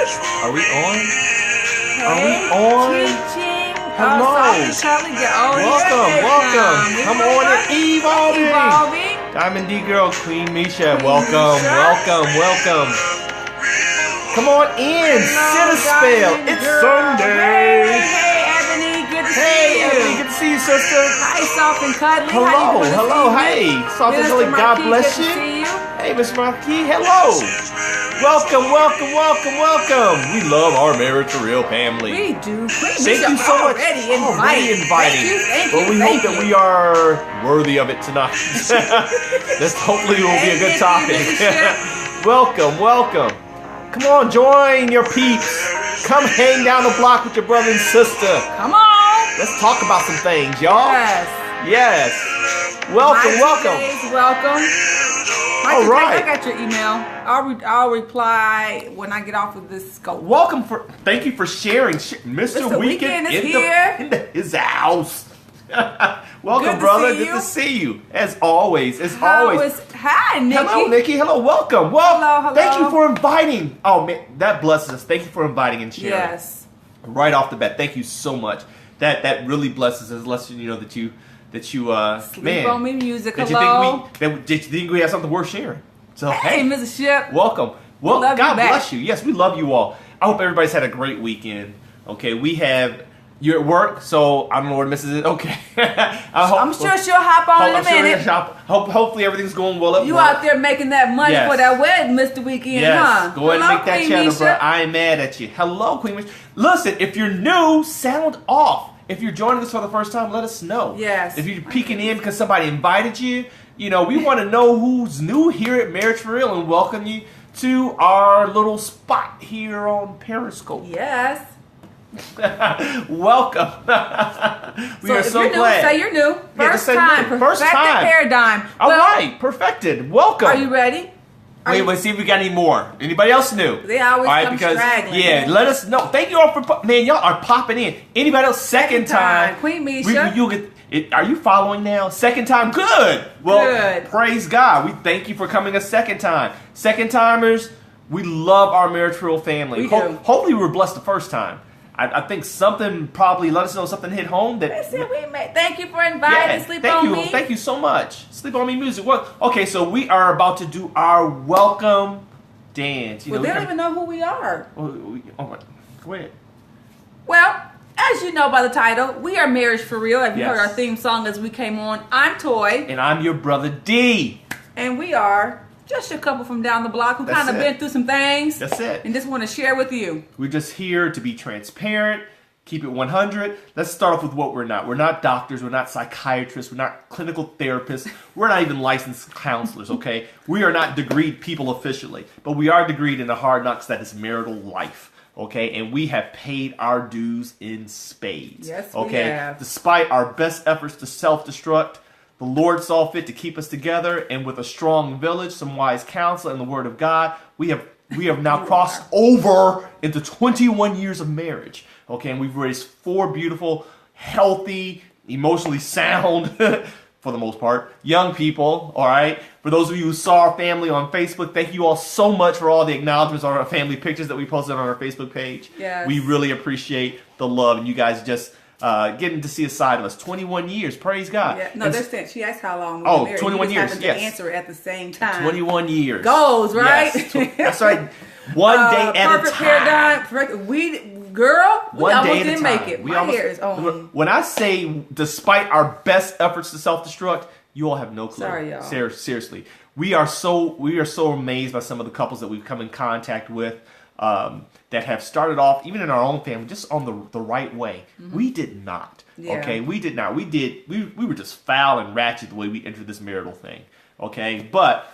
Are we on? Hey, Are we on? Ching. Hello. Welcome. Come on and evolving. Diamond D girl, Queen Misha. Welcome. Come on in. Sit a spell. It's Sunday. Hey, Ebony. Good to see you. Ebony, good to see you, sister. Hi, Soft and Cuddly. Hello. Hey, Soft and Cuddly. God bless you. Hey, Miss Marquis. Hello. Welcome. We love our Marriage for Real family. We do. Thank you so much. Already inviting. Thank you. We hope that we are worthy of it tonight. This hopefully will be a good topic. Welcome. Come on, join your peeps. Come hang down the block with your brother and sister. Come on. Let's talk about some things, y'all. Yes. Welcome. All right. I got your email. I'll reply when I get off of this scope. Thank you for sharing. Mr. Weekend is here. In his house. Welcome, Good brother. to see Good to you. see you. As always. Hi, Nikki. Hello, Nikki. Hello. Welcome. Hello. Thank you for inviting. Oh, man, that blesses us. Thank you for inviting and sharing. Yes. Right off the bat. Thank you so much. That really blesses us. Lets you know that you Sleep on me music. Did Hello. you think we have something worth sharing? So Hey, Mrs. Ship. welcome. Well, Love you God back. bless you. Yes, we love you all. I hope everybody's had a great weekend. Okay, you're at work, so I don't know where Mrs. is. Okay. I'm sure she'll hop on in a minute. Hopefully everything's going well at You work. out there making that money Yes. for that wedding, Mr. Weekend, Yes, huh? go ahead and Hello, make that Queen channel, Misha. bro. I ain't mad at you. Hello, Queen Misha. Listen, if you're new, sound off. If you're joining us for the first time, let us know. Yes. If you're peeking in because somebody invited you, we want to know who's new here at Marriage for Real and welcome you to our little spot here on Periscope. Yes. Welcome. We are so if you're glad. New, say you're new. Just First say time. new. First Perfected time. paradigm. All Well, right, perfected. Welcome. Are you ready? Let's see if we got any more. Anybody else new? They always come straggling. Yeah, let us know. Thank you all for y'all are popping in. Anybody else second time? Queen Misha. You'll get it. Are you following now? Second time, good. Well, Good. Praise God. We thank you for coming a second time. Second timers, we love our Marriage for Real family. We do. Hopefully, we were blessed the first time. I think something probably let us know something hit home that. Thank you for inviting. Thank you so much. Sleep on me music. Well, okay, so we are about to do our welcome dance. They don't even know who we are. Oh my, go ahead. Well, as you know by the title, we are Marriage for Real. Have you Yes. heard our theme song as we came on? I'm Toy. And I'm your brother D. And we are just a couple from down the block who That's kind of it. been through some things. That's it. And just want to share with you. We're just here to be transparent, keep it 100. Let's start off with what we're not. We're not doctors. We're not psychiatrists. We're not clinical therapists. We're not even licensed counselors, okay? We are not degreed people officially. But we are degreed in the hard knocks that is marital life, okay? And we have paid our dues in spades. Yes, we okay? have. Despite our best efforts to self-destruct, the Lord saw fit to keep us together, and with a strong village, some wise counsel, and the Word of God, we have now crossed over into 21 years of marriage. Okay, and we've raised 4 beautiful, healthy, emotionally sound, for the most part, young people. All right. For those of you who saw our family on Facebook, thank you all so much for all the acknowledgments on our family pictures that we posted on our Facebook page. Yes. We really appreciate the love, and you guys just. Getting to see a side of us. 21 years, praise God. Yeah. No, they're saying, she asked how long we Oh, were married. 21 You just years, happened yes. to answer it at the same time. 21 years. Goals, right? Yes. That's right. One day at a Perfect time. paradigm. Perfect. We almost didn't make it. My hair is on. When I say, despite our best efforts to self-destruct, you all have no clue. Sorry, y'all. Seriously, we are so amazed by some of the couples that we've come in contact with. That have started off, even in our own family, just on the right way. Mm-hmm. We did not. Yeah. Okay, we did not. We were just foul and ratchet the way we entered this marital thing. Okay, but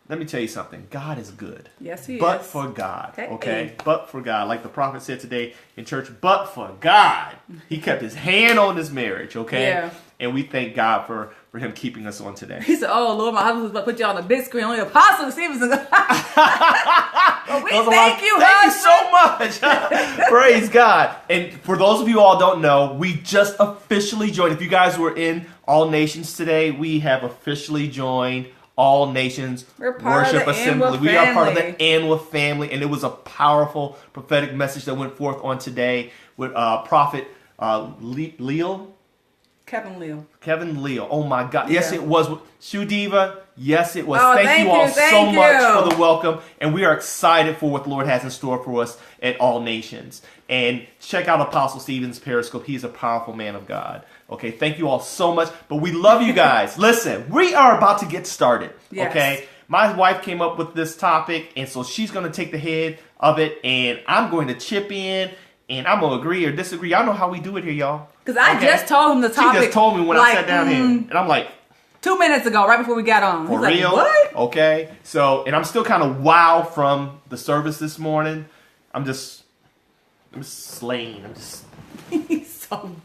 let me tell you something. God is good. Yes, He but is. for God. Okay. Okay, but for God, like the prophet said today in church. But for God, He kept His hand on this marriage. Okay, Yeah. and we thank God for Him keeping us on today. He said, "Oh Lord, my husband was about to put you on the big screen. Only Apostle Stevenson." Well, we thank you, husband. So much. Praise God. And for those of you all don't know, we just officially joined. If you guys were in All Nations today, we have officially joined All Nations We're part of Worship the Assembly. Anwa We are part of the family. Anwa family, and it was a powerful prophetic message that went forth on today with Prophet Leo. Kevin Leal. Oh my God. Yes, Yeah. it was. Shoe Diva. Yes, it was. Oh, thank you all thank so much you. for the welcome. And we are excited for what the Lord has in store for us at All Nations. And check out Apostle Stephen's Periscope. He's a powerful man of God. Okay, thank you all so much. But we love you guys. Listen, we are about to get started. Yes. Okay. My wife came up with this topic, and so she's going to take the head of it, and I'm going to chip in, and I'm going to agree or disagree. Y'all know how we do it here, y'all. Because I just told him the topic. She just told me when I sat down here, and I'm like, 2 minutes ago, right before we got on. for He's real? like, what? Okay. So, and I'm still kind of wow from the service this morning. I'm just slain. He's so...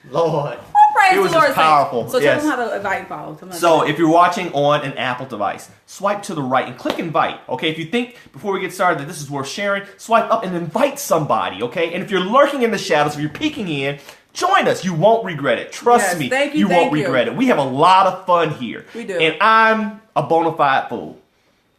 Lord. Praise It was the Lord. just powerful. So Yes. tell them how to invite and follow. So if you're watching on an Apple device, swipe to the right and click invite. Okay, if you think before we get started that this is worth sharing, swipe up and invite somebody. Okay, and if you're lurking in the shadows, if you're peeking in, join us. You won't regret it. Trust Yes, me, thank you, won't thank you. regret it. We have a lot of fun here. We do. And I'm a bona fide fool.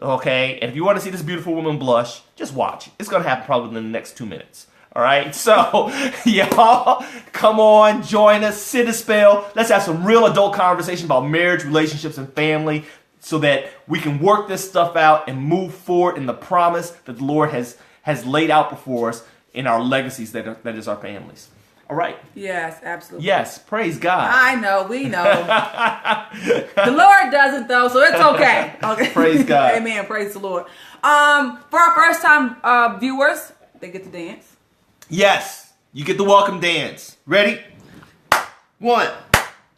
Okay, and if you want to see this beautiful woman blush, just watch. It's going to happen probably in the next 2 minutes. All right, so y'all, come on, join us, sit a spell. Let's have some real adult conversation about marriage, relationships, and family so that we can work this stuff out and move forward in the promise that the Lord has laid out before us in our legacies that is our families. All right? Yes, absolutely. Yes, praise God. I know, we know. The Lord doesn't though, so it's okay. Okay. Praise God. Amen. Praise the Lord. For our first time viewers, they get to dance. Yes, you get the welcome dance. Ready? 1,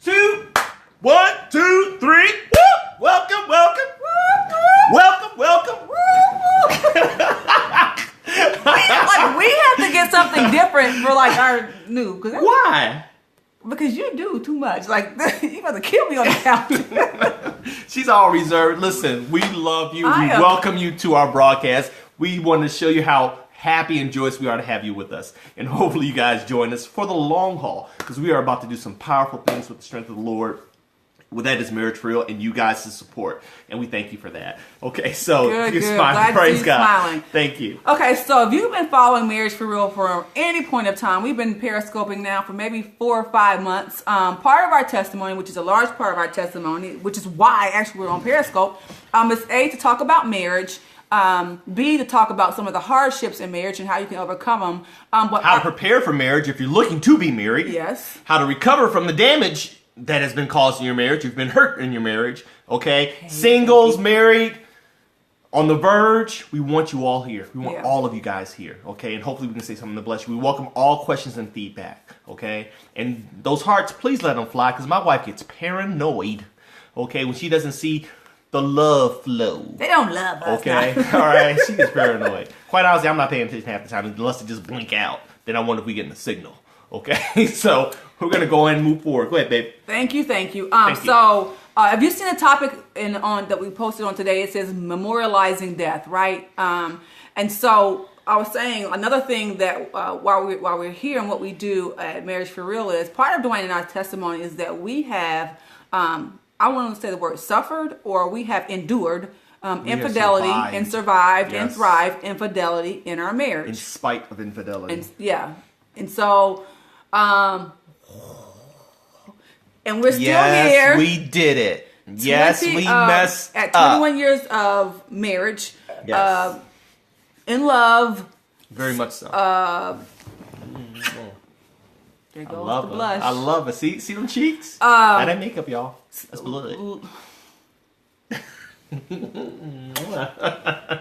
2, 1, 2, 3. Woo! Welcome, welcome. Welcome, welcome. We have to get something different for like our new. Why? Because you do too much. Like you about to kill me on the couch. She's all reserved. Listen, we love you. We welcome you to our broadcast. We want to show you how happy and joyous we are to have you with us. And hopefully you guys join us for the long haul because we are about to do some powerful things with the strength of the Lord. Well, that is Marriage for Real and you guys' support. And we thank you for that. Okay, so Good. smiling. Glad to Praise see you God. smiling. Thank you. Okay, so if you've been following Marriage for Real for any point of time, we've been periscoping now for maybe 4 or 5 months. Part of our testimony, which is a large part of our testimony, which is why actually we're on Periscope, is A, to talk about marriage. B, to talk about some of the hardships in marriage and how you can overcome them. How to prepare for marriage if you're looking to be married. Yes. How to recover from the damage that has been caused in your marriage. You've been hurt in your marriage. Okay. Singles, married, on the verge. We want you all here. We want all of you guys here. Okay. And hopefully we can say something to bless you. We welcome all questions and feedback. Okay. And those hearts, please let them fly because my wife gets paranoid. Okay. When she doesn't see the love flow. They don't love us. Okay. All right. She gets paranoid. Quite honestly, I'm not paying attention half the time unless they just blink out. Then I wonder if we get the signal. Okay. So we're going to go ahead and move forward. Go ahead, babe. Thank you. Thank you. So have you seen a topic on that we posted on today? It says memorializing death, right? And so I was saying another thing that while we're here and what we do at Marriage for Real is part of doing in our testimony is that we have I want to say the word suffered or we have endured infidelity and survived and thrived infidelity in our marriage. In spite of infidelity. And so and we're still yes, here. We did it. Yes, we messed at up. 21 years of marriage. Yes. In love. Very much so. There goes I love the blush. I love it. See them cheeks? That ain't makeup, y'all. That's blood.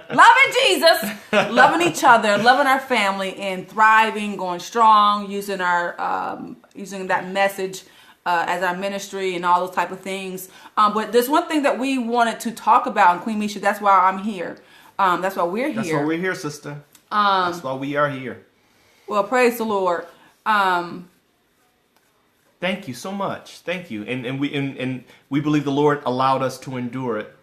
Loving Jesus, loving each other, loving our family, and thriving, going strong, using our using that message as our ministry and all those type of things. But there's one thing that we wanted to talk about, and Queen Misha, that's why I'm here. That's why we're here. That's why we're here, sister. That's why we are here. Well, praise the Lord. Thank you so much. Thank you. And we believe the Lord allowed us to endure it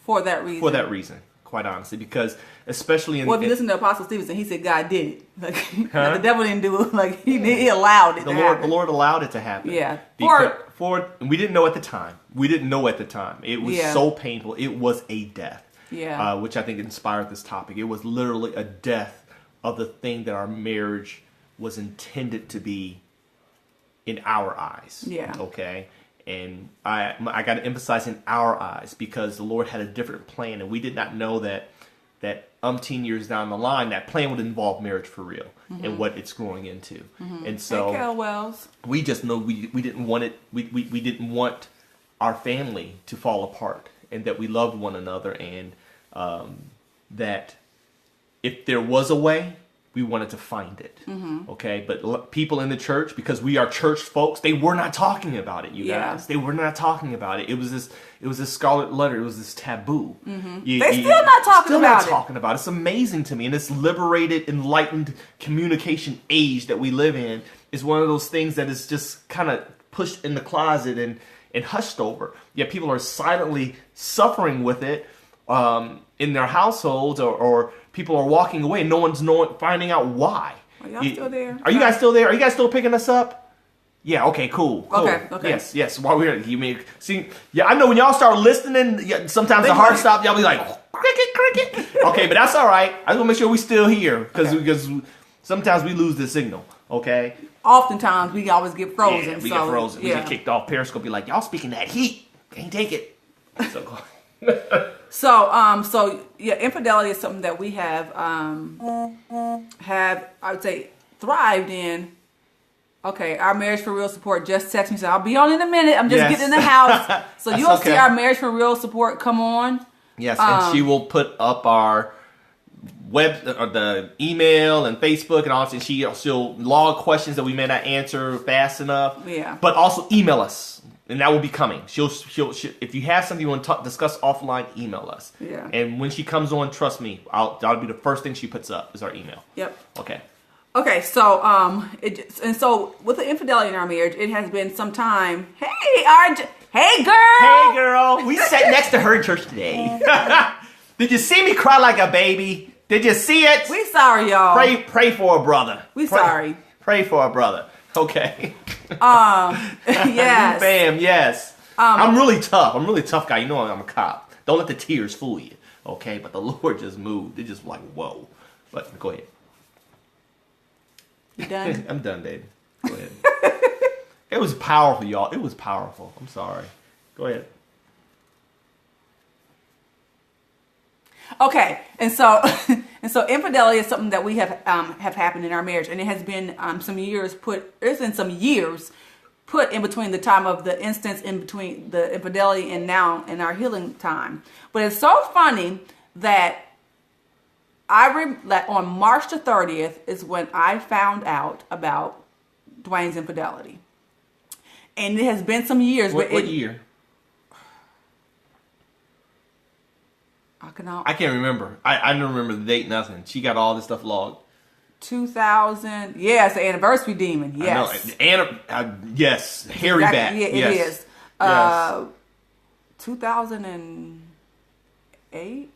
for that reason. For that reason. quite honestly, because especially in Well, if you listen to Apostle Stevenson, he said God did it. Like the devil didn't do it. Like he allowed it. The Lord allowed it to happen. Yeah. We didn't know at the time. It was so painful. It was a death. Yeah. Which I think inspired this topic. It was literally a death of the thing that our marriage was intended to be in our eyes. Yeah. Okay. And I got to emphasize in our eyes, because the Lord had a different plan, and we did not know that umpteen years down the line, that plan would involve marriage for real and what it's growing into. And so hey, Cal Wells. we just know we didn't want it. We didn't want our family to fall apart, and that we loved one another, and that if there was a way, we wanted to find it. Okay, but people in the church, because we are church folks, they were not talking about it. You guys, they were not talking about it. It was this scarlet letter. It was this taboo. They're still not talking about it. It's amazing to me, and this liberated, enlightened communication age that we live in is one of those things that is just kind of pushed in the closet and hushed over. Yet people are silently suffering with it in their households, or people are walking away and no one's finding out why. Are y'all still there? Are you guys still there? Are you guys still picking us up? Yeah, okay, cool. Okay. Yes. While we're see, yeah, I know when y'all start listening, sometimes the heart stops, y'all be like, cricket. Okay, but that's all right. I just want to make sure we still here, because sometimes we lose the signal, okay? Oftentimes, we always get frozen. Yeah, we get frozen. We get kicked off. Periscope be like, y'all speaking that heat. Can't take it. So infidelity is something that we have I would say thrived in. Okay, our Marriage for Real support just texted me, so I'll be on in a minute. I'm just getting in the house. So you'll see our Marriage for Real support come on. Yes, and she will put up our the email and Facebook, and also she'll log questions that we may not answer fast enough. Yeah. But also email us, and that will be coming. She'll if you have something you want to discuss offline, email us. Yeah. And when she comes on, trust me, that'll be the first thing she puts up is our email. Yep. Okay, so with the infidelity in our marriage, it has been some time. Hey girl. Hey girl, we sat next to her in church today. Did you see me cry like a baby? Did you see it? We sorry, y'all. Pray for a brother. Sorry. Pray for a brother. Okay. Yes. Bam. Yes. I'm really tough. I'm a really tough guy. You know I'm a cop. Don't let the tears fool you. Okay. But the Lord just moved. It just like whoa. But go ahead. You done? I'm done, baby. Go ahead. It was powerful, y'all. It was powerful. I'm sorry. Go ahead. Okay, and so infidelity is something that we have happened in our marriage, and it has been some years put in between the time of the instance in between the infidelity and now in our healing time. But it's so funny that on March the 30th is when I found out about Dwayne's infidelity, and it has been some years. What year? I can't remember. I don't remember the date, nothing. She got all this stuff logged. 2000. Yes, the anniversary demon. Yes. Yes. Hairy back. Yeah, it is. Yes. 2008?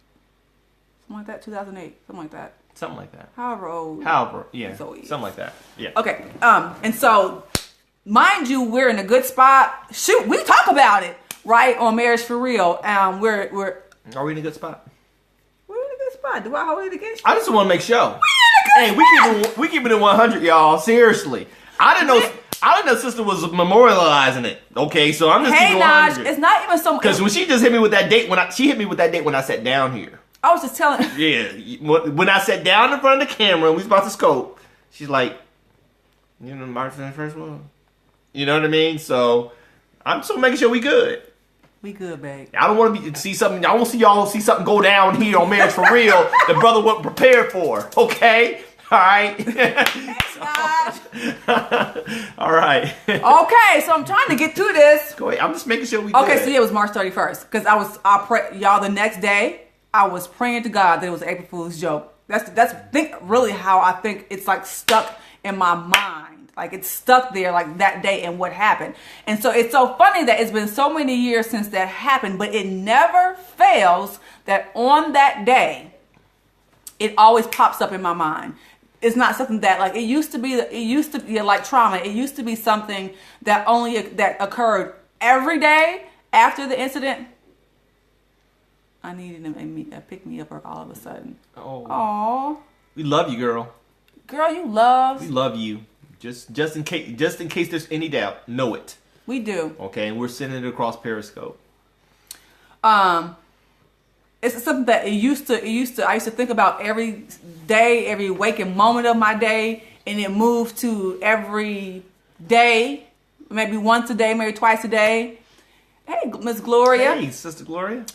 Something like that? 2008. Something like that. Something like that. However, yeah. Something like that. Yeah. Okay. And so, mind you, we're in a good spot. Shoot, we talk about it, right? On Marriage for Real. Are we in a good spot? We're in a good spot. Do I hold it against you? I just want to make sure. Hey, we keep it at 100, y'all. Seriously. I didn't know sister was memorializing it. Okay, so I'm just keeping it 100. It's not even so. Because when she just hit me with that date, when I sat down here. I was just telling. Yeah, when I sat down in front of the camera and we was about to scope, she's like, you know, March 31st one. You know what I mean? So I'm still making sure we good. We good, babe. I don't want to see something. I want to see y'all see something go down here on Marriage for Real that brother wasn't prepared for. Okay, all right. All right. Okay, so I'm trying to get to this. Go ahead. I'm just making sure we. Okay, so yeah, it was March 31st because y'all. The next day, I was praying to God that it was April Fool's joke. That's really how I think it's like stuck in my mind. Like it's stuck there like that day and what happened. And so it's so funny that it's been so many years since that happened, but it never fails that on that day, it always pops up in my mind. It's not something that like it used to be like trauma. It used to be something that occurred every day after the incident. I needed to pick me up all of a sudden. Oh. We love you, girl. Girl, you love. We love you. Just in case there's any doubt, know it. We do. Okay, and we're sending it across Periscope. It's something that I used to think about every day, every waking moment of my day, and it moved to every day, maybe once a day, maybe twice a day. Hey, Miss Gloria. Hey, Sister Gloria.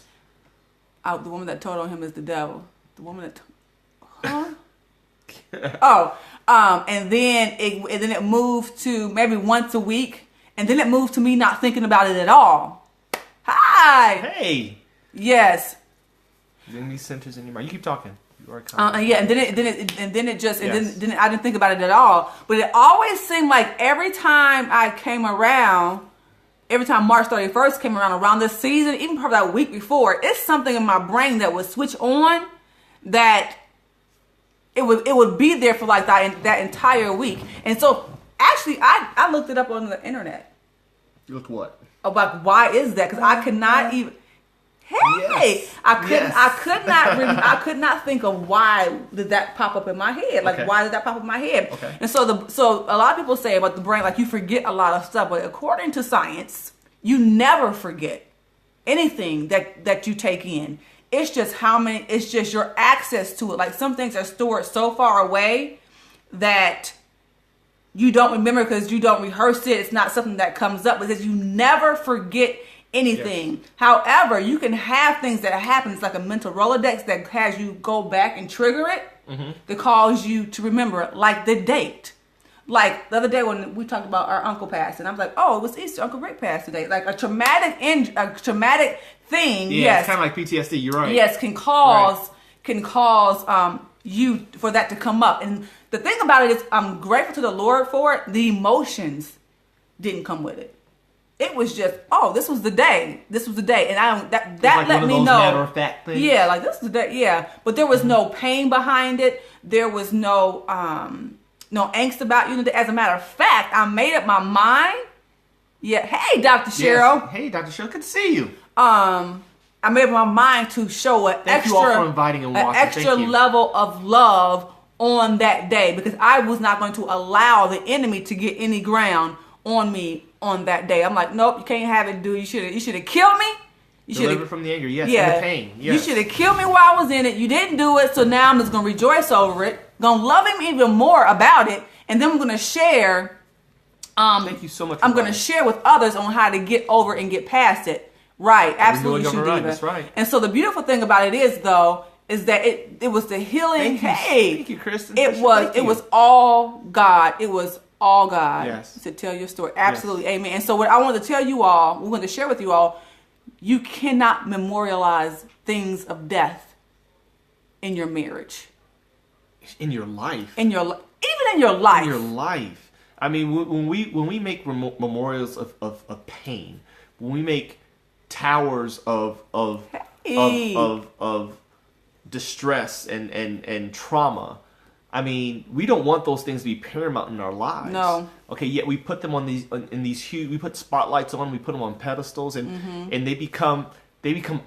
Oh, the woman that told on him is the devil. The woman that. And then it moved to maybe once a week, and then it moved to me not thinking about it at all. Hi. Hey. Yes. Any centers in your mind? You keep talking. You are yeah, and then I didn't think about it at all. But it always seemed like every time March 31st came around this season, even probably that week before, it's something in my brain that would switch on that it would be there for like that entire week. And so actually I looked it up on the internet. You looked what? About why is that? Because I could not even. Hey, yes. I could not think of why did that pop up in my head. Like, why did that pop up in my head? Okay. And so a lot of people say about the brain, like you forget a lot of stuff, but according to science, you never forget anything that you take in. It's just it's just your access to it. Like some things are stored so far away that you don't remember because you don't rehearse it. It's not something that comes up because you never forget anything. Yes. However, you can have things that happen. It's like a mental Rolodex that has you go back and trigger it to cause you to remember it, like the date. Like the other day when we talked about our uncle passing, I was like, "Oh, it was Easter. Uncle Rick passed today." Like a traumatic thing. Yeah, yes, it's kind of like PTSD. You're right. Yes, can cause you for that to come up. And the thing about it is, I'm grateful to the Lord for it. The emotions didn't come with it. It was just, this was the day. This was the day, and that like let me know. Matter of fact things. Yeah, like this is the day. Yeah, but there was no pain behind it. There was no angst about you. As a matter of fact, I made up my mind. Yeah. Hey, Dr. Cheryl. Yes. Hey, Dr. Cheryl. Good to see you. I made up my mind to show Thank you all for inviting and watching. Extra level of love on that day because I was not going to allow the enemy to get any ground on me on that day. I'm like, nope, you can't have it, dude. You should have killed me. You should delivered from the anger, yes, and the pain. Yes. You should have killed me while I was in it. You didn't do it, so now I'm just gonna rejoice over it. Gonna love him even more about it, and then I'm gonna share. Thank you so much. I'm gonna share with others on how to get over and get past it. Right, absolutely, Shadiva. That's right. And so the beautiful thing about it is that it was the healing. Thank you, Kristen. It was all God. It was all God. Yes. To tell your story. Absolutely. Yes. Amen. And so what I wanted to tell you all, we're going to share with you all, you cannot memorialize things of death in your marriage. In your life. Even in your life. In your life. I mean, when we make memorials of pain, when we make towers of distress and trauma, I mean, we don't want those things to be paramount in our lives. No. Okay, yet we put them on these huge. We put spotlights on. We put them on pedestals, and they become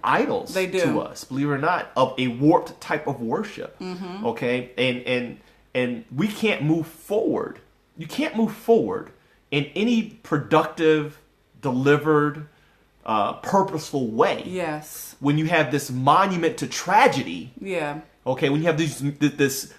idols to us. Believe it or not, of a warped type of worship. Okay, and we can't move forward. You can't move forward in any productive, delivered, purposeful way. Yes. When you have this monument to tragedy. Yeah. Okay, when you have this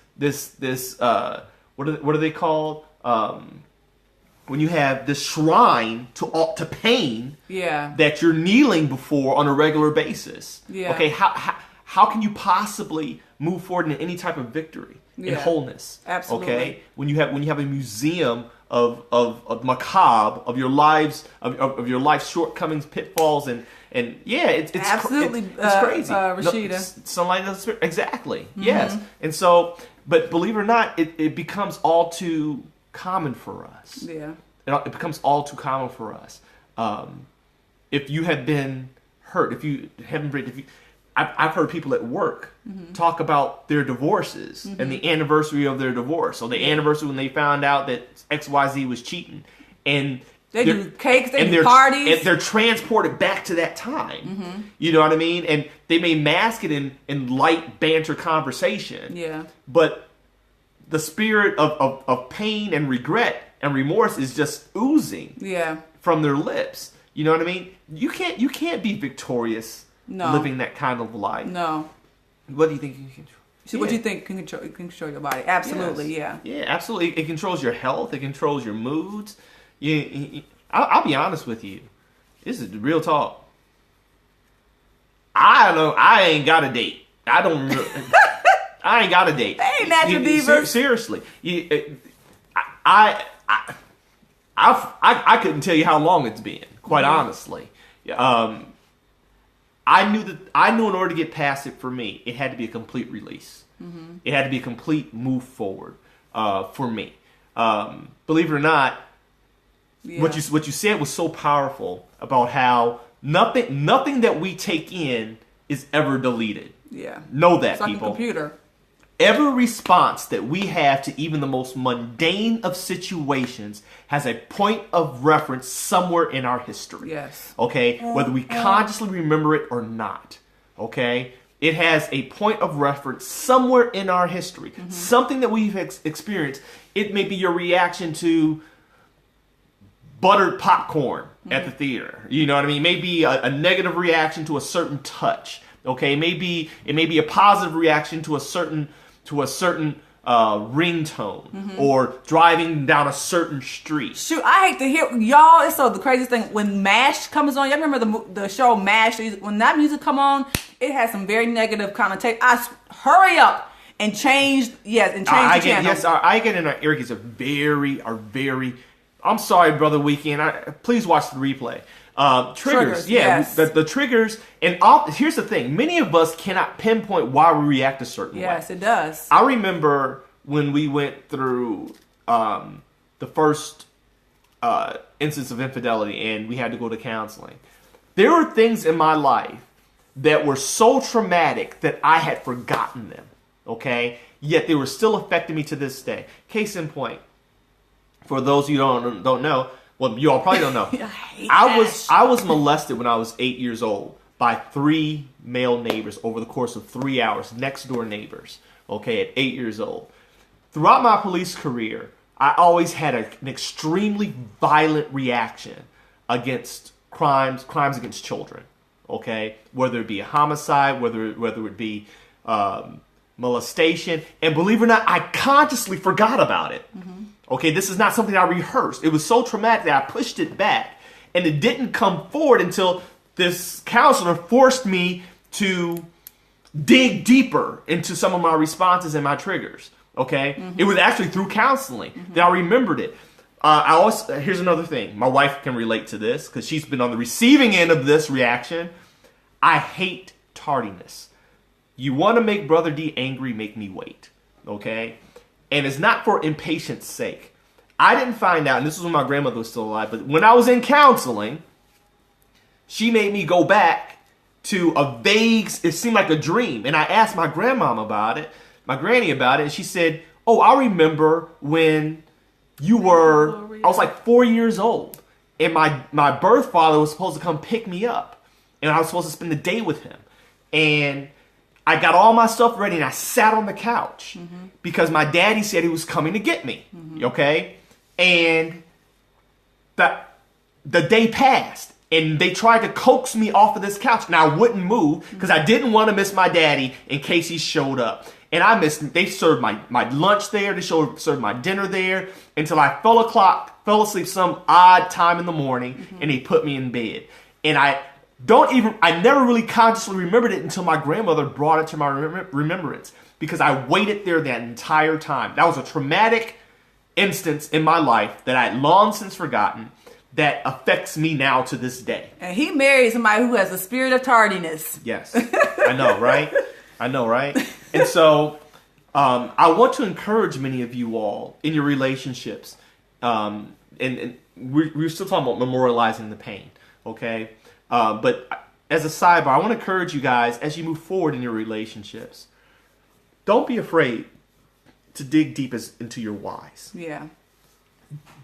what are they called? When you have this shrine to pain. Yeah. That you're kneeling before on a regular basis. Yeah. Okay, how can you possibly move forward in any type of victory and wholeness? Absolutely. Okay, when you have a museum of macabre of your lives of your life's shortcomings, pitfalls, and it's absolutely it's crazy. Rashida. Sunlight of the Spirit. Exactly. Yes. And so, but believe it or not, it becomes all too common for us. Yeah. It becomes all too common for us. If you have been hurt, I've heard people at work talk about their divorces and the anniversary of their divorce, or the anniversary when they found out that XYZ was cheating, and they do cakes, they do parties, and they're transported back to that time. You know what I mean? And they may mask it in light banter conversation. Yeah. But the spirit of pain and regret and remorse is just oozing. Yeah. From their lips. You know what I mean? You can't be victorious living that kind of life. No. What do you think you can control? So what do you think can control your body? Absolutely, yes. Yeah, absolutely. It controls your health. It controls your moods. I'll be honest with you. This is the real talk. I ain't got a date. I ain't got a date. They ain't natural divas. Seriously. I couldn't tell you how long it's been, quite honestly. I knew in order to get past it for me, it had to be a complete release. It had to be a complete move forward for me. Believe it or not, what you said was so powerful about how nothing that we take in is ever deleted. Yeah. Know that, it's like people. A computer. Every response that we have to even the most mundane of situations has a point of reference somewhere in our history. Yes. Okay? Whether we consciously remember it or not. Okay? It has a point of reference somewhere in our history. Something that we've experienced. It may be your reaction to buttered popcorn at the theater. You know what I mean? Maybe a negative reaction to a certain touch. Okay? It may be a positive reaction to a certain ringtone, or driving down a certain street. Shoot, I hate to hear y'all. It's so the craziest thing when MASH comes on. Y'all remember the show MASH? When that music come on, it has some very negative connotation. Hurry up and change. Yes, and change the channel. Yes, I get in our earpiece are very. I'm sorry, Brother Weekend. Please watch the replay. Triggers, yeah, yes. The triggers, and here's the thing: many of us cannot pinpoint why we react a certain way. Yes, it does. I remember when we went through the first instance of infidelity, and we had to go to counseling. There were things in my life that were so traumatic that I had forgotten them. Okay, yet they were still affecting me to this day. Case in point, for those of you who don't know. Well, you all probably don't know. I was molested when I was 8 years old by 3 male neighbors over the course of 3 hours, next door neighbors, okay, at 8 years old. Throughout my police career, I always had an extremely violent reaction against crimes against children, okay? Whether it be a homicide, whether it be molestation, and believe it or not, I consciously forgot about it. Okay, this is not something I rehearsed. It was so traumatic that I pushed it back. And it didn't come forward until this counselor forced me to dig deeper into some of my responses and my triggers. Okay? It was actually through counseling that I remembered it. Here's another thing. My wife can relate to this because she's been on the receiving end of this reaction. I hate tardiness. You want to make Brother D angry, make me wait. Okay? And it's not for impatience sake. I didn't find out, and this was when my grandmother was still alive, but when I was in counseling, she made me go back to it seemed like a dream. And I asked my grandmom about it, my granny about it, and she said, oh, I remember when I was like 4 years old, and my birth father was supposed to come pick me up, and I was supposed to spend the day with him. And I got all my stuff ready and I sat on the couch because my daddy said he was coming to get me. Okay? And the day passed and they tried to coax me off of this couch and I wouldn't move because I didn't want to miss my daddy in case he showed up. And they served my lunch there, they served my dinner there until I fell asleep some odd time in the morning and they put me in bed. And I never really consciously remembered it until my grandmother brought it to my remembrance because I waited there that entire time. That was a traumatic instance in my life that I had long since forgotten that affects me now to this day. And he married somebody who has a spirit of tardiness. Yes. I know, right? And so I want to encourage many of you all in your relationships. and we're still talking about memorializing the pain, okay? But as a sidebar, I want to encourage you guys as you move forward in your relationships. Don't be afraid to dig deep into your whys. Yeah.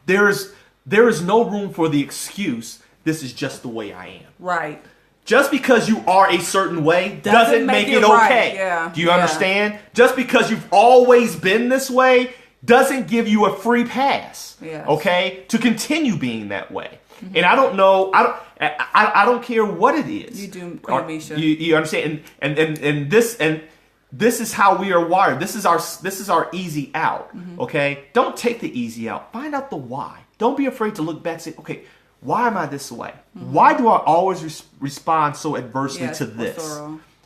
There is no room for the excuse, this is just the way I am. Right. Just because you are a certain way doesn't make it right. okay. Yeah. Do you understand? Just because you've always been this way doesn't give you a free pass. Yes. Okay? To continue being that way. Mm-hmm. And I don't know, I don't care what it is. You do, Queen Misha. You understand? And this is how we are wired. This is our easy out. Mm-hmm. Okay? Don't take the easy out. Find out the why. Don't be afraid to look back and say, okay, why am I this way? Mm-hmm. Why do I always respond so adversely to this?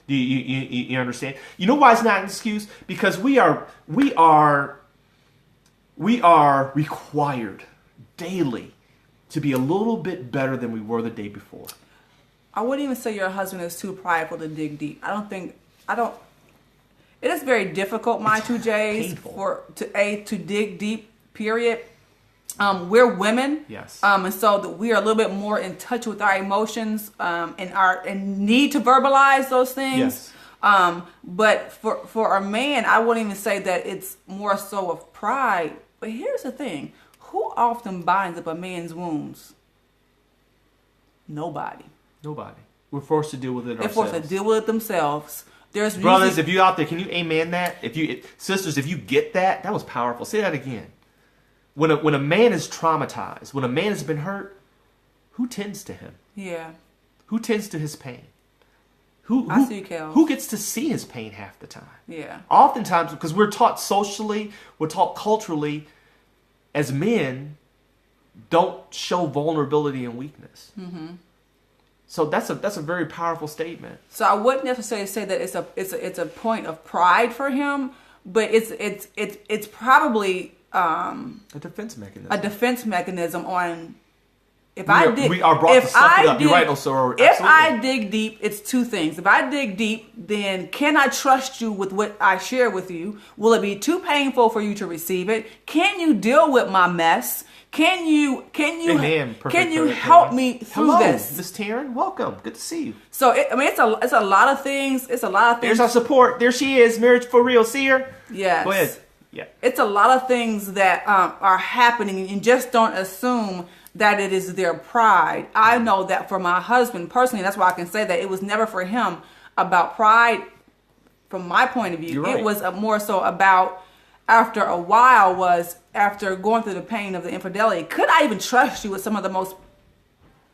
You understand? You know why it's not an excuse? Because we are required daily to be a little bit better than we were the day before. I wouldn't even say your husband is too prideful to dig deep. It is very difficult, my two J's, to dig deep, period. We're women, yes, and so we are a little bit more in touch with our emotions, and need to verbalize those things. Yes. But for a man, I wouldn't even say that it's more so of pride. But here's the thing: who often binds up a man's wounds? Nobody. We're forced to deal with it ourselves. They're forced to deal with it themselves. There's brothers, if you out there, can you amen that? Sisters, if you get that, that was powerful. Say that again. When a man is traumatized, when a man has been hurt, who tends to him? Yeah. Who tends to his pain? Who gets to see his pain half the time? Yeah. Oftentimes, because we're taught socially, we're taught culturally, as men, don't show vulnerability and weakness. Mm-hmm. So that's a very powerful statement. So I wouldn't necessarily say that it's a point of pride for him, but it's probably a defense mechanism. A defense mechanism on if I dig deep, it's two things. If I dig deep, then can I trust you with what I share with you? Will it be too painful for you to receive it? Can you deal with my mess? Can you help me through this? Miss Taryn, welcome. Good to see you. So it's a lot of things. It's a lot of things. There's our support. There she is. Marriage for real. See her? Yes. Go ahead. Yeah. It's a lot of things that are happening, and just don't assume that it is their pride. I know that for my husband personally, that's why I can say that it was never for him about pride. From my point of view, You're right. It was more so about after a while after going through the pain of the infidelity. Could I even trust you with some of the most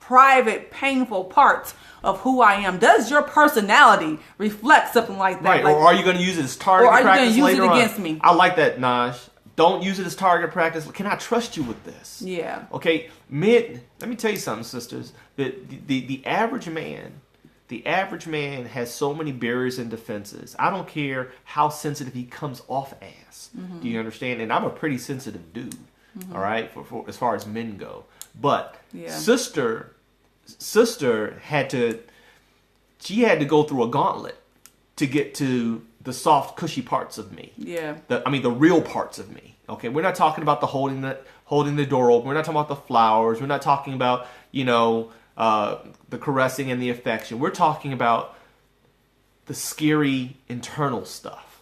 private, painful parts of who I am? Does your personality reflect something like that? Right, or are you going to use it as target practice later on? Or are you going to use it against me? I like that, Naj. Don't use it as target practice. Can I trust you with this? Yeah. Okay, men, let me tell you something, sisters. The average man has so many barriers and defenses. I don't care how sensitive he comes off as. Mm-hmm. Do you understand? And I'm a pretty sensitive dude, mm-hmm. all right, for as far as men go. But sister had to go through a gauntlet to get to the soft, cushy parts of me. Yeah. The real parts of me. Okay, we're not talking about the holding the door open. We're not talking about the flowers. We're not talking about the caressing and the affection. We're talking about the scary internal stuff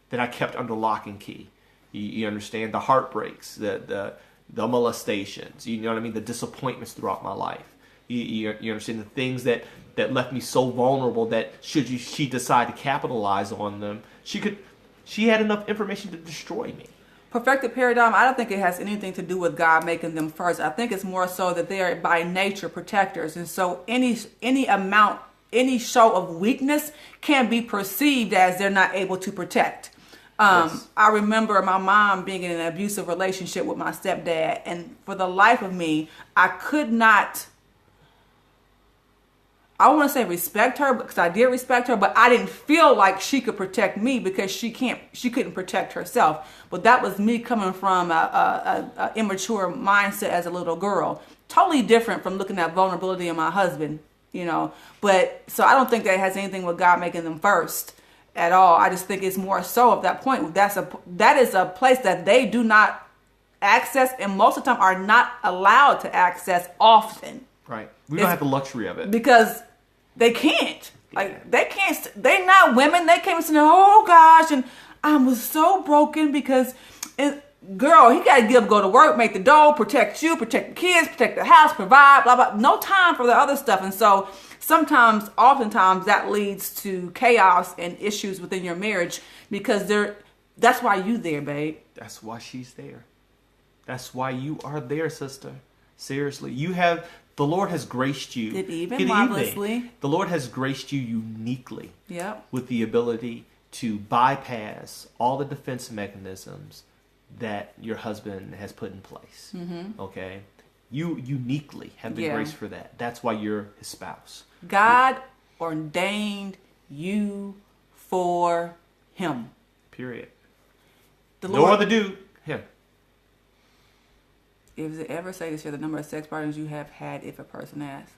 that I kept under lock and key. You understand? The heartbreaks, the molestations. You know what I mean? The disappointments throughout my life. You understand? The things that left me so vulnerable that should she decide to capitalize on them, she had enough information to destroy me. Perfected paradigm, I don't think it has anything to do with God making them first. I think it's more so that they are by nature protectors. And so any show of weakness can be perceived as they're not able to protect. Yes. I remember my mom being in an abusive relationship with my stepdad. And for the life of me, I could not... I want to say respect her because I did respect her, but I didn't feel like she could protect me because she couldn't protect herself. But that was me coming from a immature mindset as a little girl. Totally different from looking at vulnerability in my husband, But so I don't think that has anything with God making them first at all. I just think it's more so at that point. That is a place that they do not access, and most of the time are not allowed to access often. Right. We don't have the luxury of it. Because they can't. Like, they can't, they're not women. They can't say, oh gosh, and I was so broken because, girl, he got to get up, go to work, make the dough, protect you, protect the kids, protect the house, provide, blah, blah. No time for the other stuff. And so oftentimes that leads to chaos and issues within your marriage because that's why you there, babe. That's why she's there. That's why you are there, sister. Seriously. The Lord has graced you. Even marvelously. The Lord has graced you uniquely. Yep. With the ability to bypass all the defense mechanisms that your husband has put in place. Mm-hmm. Okay? You uniquely have been graced for that. That's why you're his spouse. God ordained you for him. Period. No other dude. Him. If it ever say to share the number of sex partners you have had if a person asks.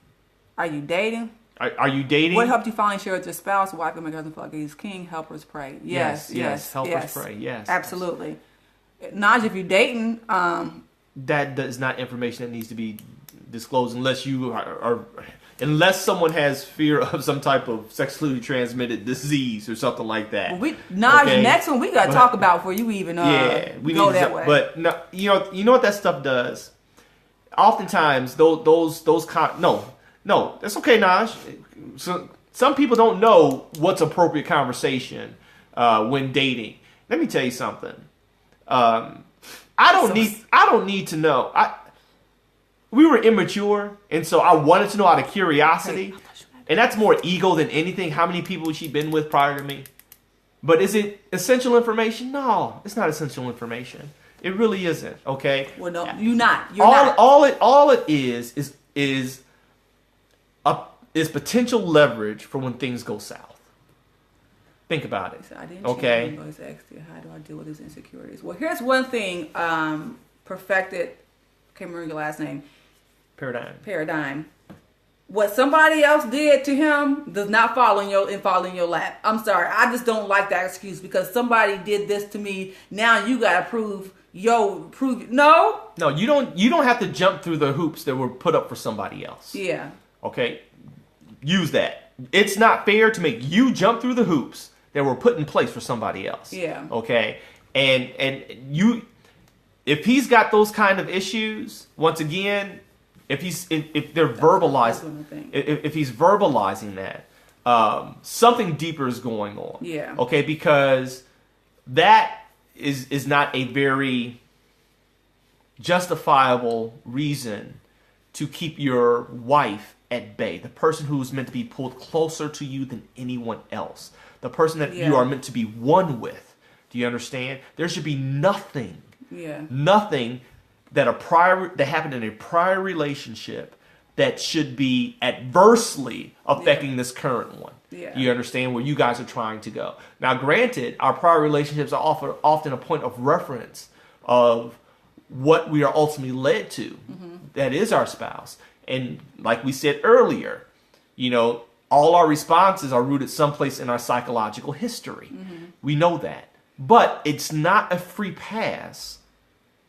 Are you dating? Are you dating? What helped you finally share with your spouse? Wife or my husband feel like he's king? Help us pray. Yes. Help us pray. Yes. Absolutely. Naj, if you're dating, that is not information that needs to be disclosed unless you unless someone has fear of some type of sexually transmitted disease or something like that. Well, next one we got to talk about before you even we go need that way. But no, you know what that stuff does. Oftentimes, those no, that's okay, Naj. So some people don't know what's appropriate conversation when dating. Let me tell you something. I don't need to know. We were immature, and so I wanted to know out of curiosity. And that's more ego than anything. How many people she'd been with prior to me? But is it essential information? No, it's not essential information. It really isn't. Okay. Well, no, you're not. You're not. All it is potential leverage for when things go south. Think about it. I didn't okay. How do I deal with these insecurities? Well, here's one thing. Perfected. Can't remember your last name. Paradigm. What somebody else did to him does not fall in your lap. I'm sorry. I just don't like that excuse because somebody did this to me. Now you gotta prove. No. No, you don't have to jump through the hoops that were put up for somebody else. Yeah. Okay. Use that. It's not fair to make you jump through the hoops that were put in place for somebody else. Yeah. Okay. And you, if he's got those kind of issues, once again, if they're verbalizing, if he's verbalizing that, something deeper is going on. Yeah. Okay. Because that is not a very justifiable reason to keep your wife at bay. The person who's meant to be pulled closer to you than anyone else. The person that you are meant to be one with. Do you understand? There should be nothing that happened in a prior relationship that should be adversely affecting this current one. Yeah. Do you understand where you guys are trying to go? Now, granted, our prior relationships are often a point of reference of what we are ultimately led to. Mm-hmm. That is our spouse. And like we said earlier, all our responses are rooted someplace in our psychological history. Mm-hmm. We know that. But it's not a free pass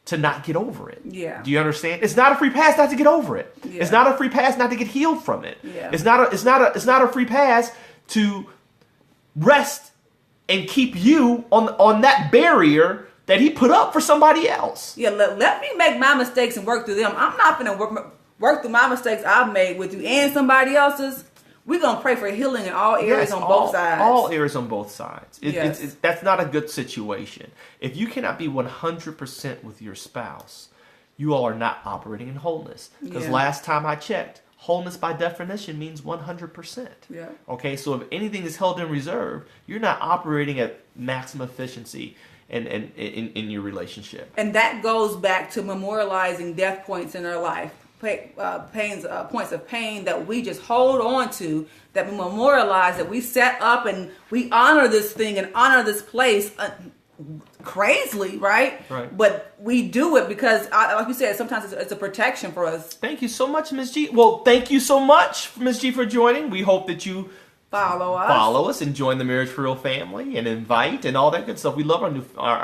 to not get over it. Yeah. Do you understand? It's not a free pass not to get over it. Yeah. It's not a free pass not to get healed from it. Yeah. It's not a free pass to rest and keep you on that barrier that he put up for somebody else. Yeah, let me make my mistakes and work through them. I'm not going to work through my mistakes I've made with you and somebody else's. We're going to pray for healing in all areas on both sides. All areas on both sides. That's not a good situation. If you cannot be 100% with your spouse, you all are not operating in wholeness. Because last time I checked, wholeness by definition means 100%. Yeah. Okay, so if anything is held in reserve, you're not operating at maximum efficiency in your relationship. And that goes back to memorializing death points in our life. Points of pain that we just hold on to, that we memorialize, that we set up and we honor this thing and honor this place crazily, right? Right. But we do it because, like you said, sometimes it's a protection for us. Thank you so much, Ms. G. Well, thank you so much, Ms. G, for joining. We hope that you Follow us and join the Marriage for Real family and invite and all that good stuff. We love our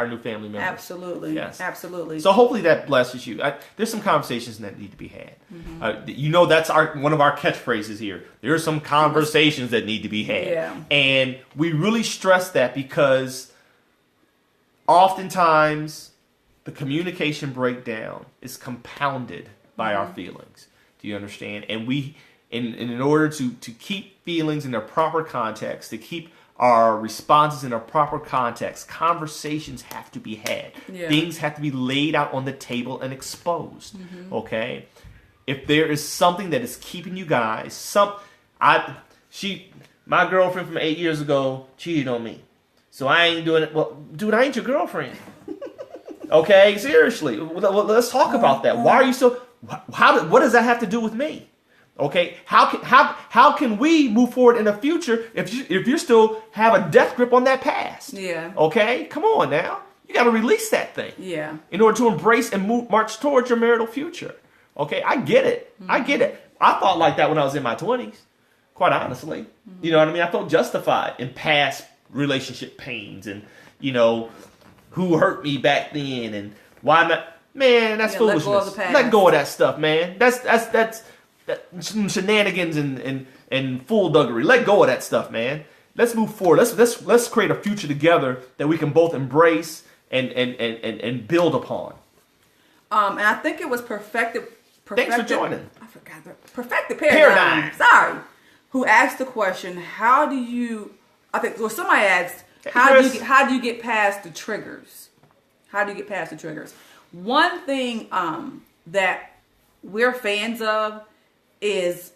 new family members. Absolutely. Yes. Absolutely. So hopefully that blesses you. There's some conversations that need to be had. That's one of our catchphrases here. There are some conversations that need to be had. Yeah. And we really stress that because oftentimes the communication breakdown is compounded by our feelings. Do you understand? And in order to keep feelings in their proper context, to keep our responses in a proper context, conversations have to be had. Yeah. Things have to be laid out on the table and exposed. Okay? If there is something that is keeping you guys, my girlfriend from 8 years ago cheated on me. So I ain't doing it. Well, dude, I ain't your girlfriend. Okay? Seriously. Well, let's talk about that. Why are you so... What does that have to do with me? Okay, how can we move forward in the future if you still have a death grip on that past? Yeah. Okay, come on now, you got to release that thing. Yeah. In order to embrace and march towards your marital future. Okay, I get it. I get it. I thought like that when I was in my 20s. Quite honestly, you know what I mean. I felt justified in past relationship pains and who hurt me back then and why not. Man, that's foolishness. Let go of the past. Let go of that stuff, man. That's shenanigans and fool-duggery. Let go of that stuff, man. Let's move forward. Let's create a future together that we can both embrace and build upon. And I think it was perfected. Thanks for joining. I forgot the perfected paradigm. Sorry. Who asked the question? How do you? I think somebody asked. How do you get past the triggers? How do you get past the triggers? One thing that we're fans of is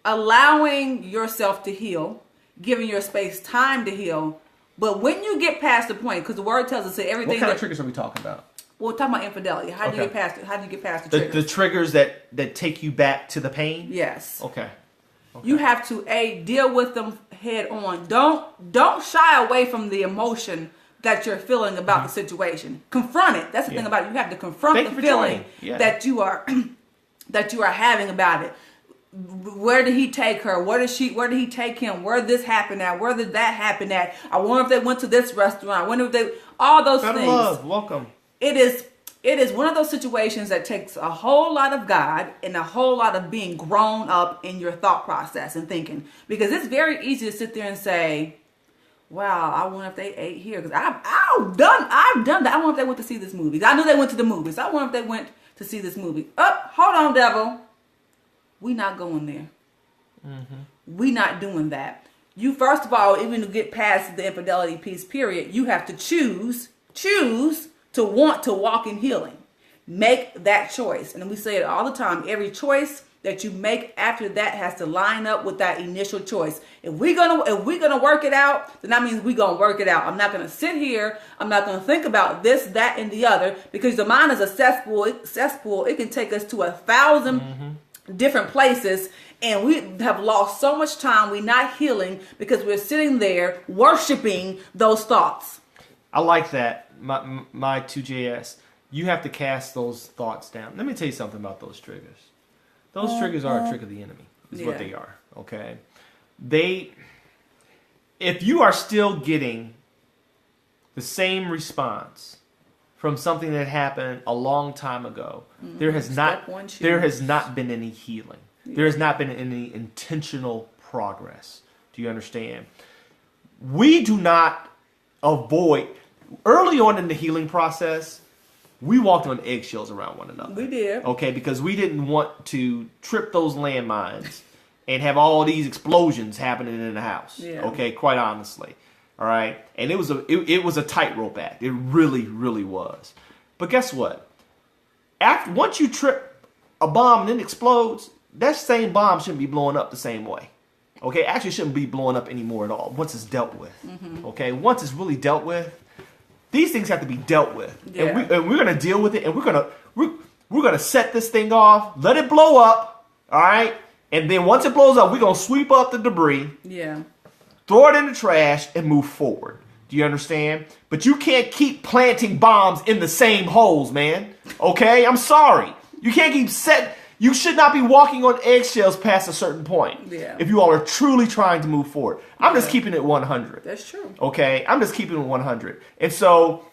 allowing yourself to heal, giving your space time to heal. But when you get past the point, because the word tells us that everything. What kind of triggers are we talking about? Well, we're talking about infidelity. How do you get past it? How do you get past the triggers? The triggers that take you back to the pain? Yes. Okay. You have to deal with them head on. Don't shy away from the emotion that you're feeling about the situation. Confront it. That's the thing about it. You have to confront the feeling that you are having about it. Where did he take her? Where did he take him? Where did this happen at? Where did that happen at? I wonder if they went to this restaurant. I wonder if all those things. Love, welcome. It is one of those situations that takes a whole lot of God and a whole lot of being grown up in your thought process and thinking. Because it's very easy to sit there and say, wow, I wonder if they ate here. Because I've done that. I wonder if they went to see this movie. I knew they went to the movies. I wonder if they went to see this movie. Hold on, devil. We not going there. We not doing that. You, first of all, even to get past the infidelity piece, period, you have to choose to want to walk in healing. Make that choice. And we say it all the time. Every choice that you make after that has to line up with that initial choice. If we're gonna work it out, then that means we're gonna work it out. I'm not gonna sit here. I'm not gonna think about this, that, and the other, because the mind is a cesspool. It can take us to 1,000 different places, and we have lost so much time. We're not healing because we're sitting there worshiping those thoughts. I like that. My 2JS. You have to cast those thoughts down. Let me tell you something about those triggers. Those triggers are a trick of the enemy, is what they are. Okay? If you are still getting the same response from something that happened a long time ago, there has not been any healing. There has not been any intentional progress. Do you understand? We do not avoid. Early on in the healing process, we walked on eggshells around one another. We did. Okay, because we didn't want to trip those landmines and have all these explosions happening in the house. Yeah. Okay, quite honestly. All right? And it was a tightrope act. It really, really was. But guess what? Once you trip a bomb and it explodes, that same bomb shouldn't be blowing up the same way. Okay? Actually, it shouldn't be blowing up anymore at all once it's dealt with. Okay? Once it's really dealt with, these things have to be dealt with, and we're gonna deal with it, and we're gonna set this thing off, let it blow up, all right, and then once it blows up, we're gonna sweep up the debris, throw it in the trash, and move forward. Do you understand? But you can't keep planting bombs in the same holes, man. Okay, I'm sorry, you can't keep You should not be walking on eggshells past a certain point. Yeah. If you all are truly trying to move forward. I'm just keeping it 100. That's true. Okay? I'm just keeping it 100. And so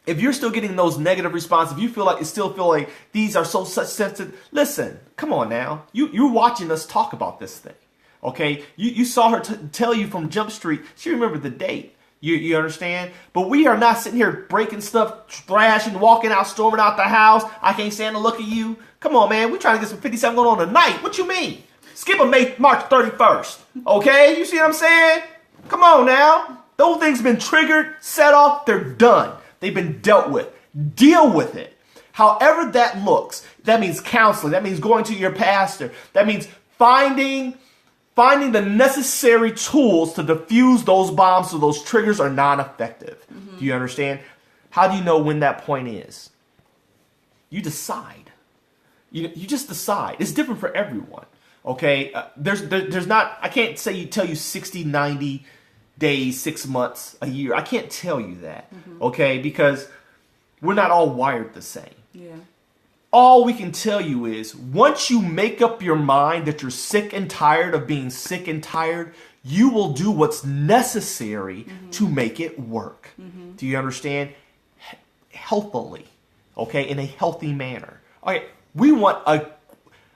if you're still getting those negative responses, if you feel like these are such sensitive, listen, come on now. You're watching us talk about this thing. Okay? You saw her tell you from Jump Street. She remembered the date. You understand? But we are not sitting here breaking stuff, thrashing, walking out, storming out the house. I can't stand to look at you. Come on, man. We're trying to get some 57 going on tonight. What you mean? Skip a March 31st. Okay? You see what I'm saying? Come on now. Those things been triggered, set off. They're done. They've been dealt with. Deal with it. However that looks. That means counseling. That means going to your pastor. That means finding the necessary tools to diffuse those bombs so those triggers are non-effective. Mm-hmm. Do you understand? How do you know when that point is? You decide. You just decide. It's different for everyone. Okay? There's not, I can't tell you 60, 90 days, 6 months, a year. I can't tell you that. Mm-hmm. Okay? Because we're not all wired the same. Yeah. All we can tell you is once you make up your mind that you're sick and tired of being sick and tired, you will do what's necessary to make it work. Mm-hmm. Do you understand? Healthily, okay, in a healthy manner. Okay,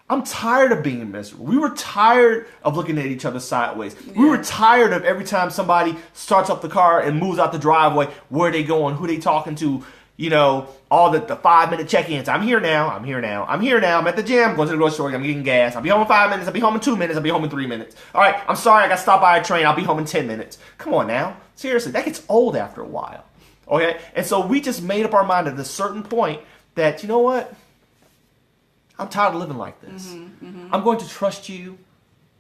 I'm tired of being miserable. We were tired of looking at each other sideways. Yeah. We were tired of every time somebody starts up the car and moves out the driveway, where they going, who they talking to, you know, all the 5-minute check-ins. I'm here now. I'm at the gym. I'm going to the grocery store. I'm getting gas. I'll be home in 5 minutes. I'll be home in 2 minutes. I'll be home in 3 minutes. All right, I'm sorry. I got stopped by a train. I'll be home in 10 minutes. Come on now. Seriously, that gets old after a while. Okay? And so we just made up our mind at a certain point that, you know what? I'm tired of living like this. Mm-hmm, mm-hmm. I'm going to trust you